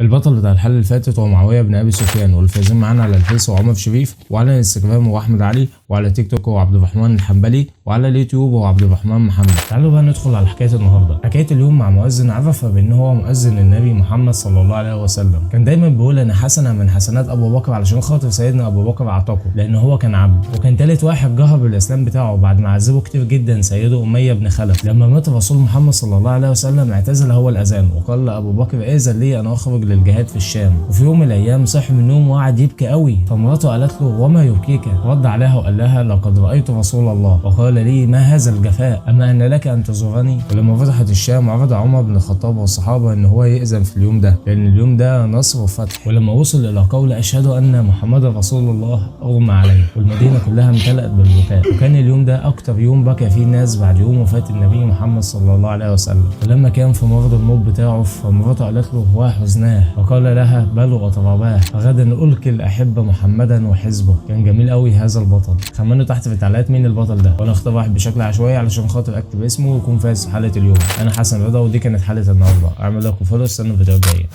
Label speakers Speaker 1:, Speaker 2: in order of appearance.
Speaker 1: البطل بتاع الحلقه اللي فاتت هو معاويه بن ابي سفيان، والفايزين معانا على الفيس هو عمر شريف، وعلى الانستجرام هو احمد علي، وعلى تيك توك هو عبد الرحمن الحنبلي، وعلى اليوتيوب هو عبد الرحمن محمد. تعالوا بقى ندخل على حكايه النهارده. حكايه اليوم مع مؤذن عرف بان هو مؤذن النبي محمد صلى الله عليه وسلم. كان دايما بيقول ان حسنه من حسنات ابو بكر علشان خاطر سيدنا ابو بكر اعتقه، لان هو كان عبد، وكان تالت واحد جهر بالاسلام بتاعه بعد ما عذبه كتير جدا سيده اميه بن خلف. لما مات الرسول محمد صلى الله عليه وسلم اعتزل هو الاذان، وقال لابو بكر اذن لي انا اخرج للجهاد في الشام. وفي يوم من الايام صحي من النوم وقعد يبكي قوي، فمراته قالت له وما يبكيك؟ رد عليها وقال لها لقد رايت رسول الله وقال لي ما هذا الجفاء، اما ان لك ان تزورني؟ ولما فتحت الشام عرض عمر بن الخطاب والصحابه ان هو يأذن في اليوم ده، لان اليوم ده نصر وفتح. ولما وصل الى قول اشهد ان محمد رسول الله اغمى عليه، والمدينه كلها امتلأت بالبكاء. وكان اليوم ده اكتر يوم بكى فيه الناس بعد يوم وفاه النبي محمد صلى الله عليه وسلم. ولما كان في مرض الموت بتاعه فمراته قالت له وحزناه، وقال لها بلغ طرباه فغدا ألقي الأحبة محمدا وحزبه. كان جميل قوي هذا البطل. خمنوا تحت في التعليقات مين البطل ده، وانا اختار واحد بشكل عشوائي علشان خاطر اكتب اسمه ويكون فاز حلقة اليوم. انا حسن رضا، ودي كانت حلقة النهارده. اعمل لايك وفولو، استنى الفيديو الجاي.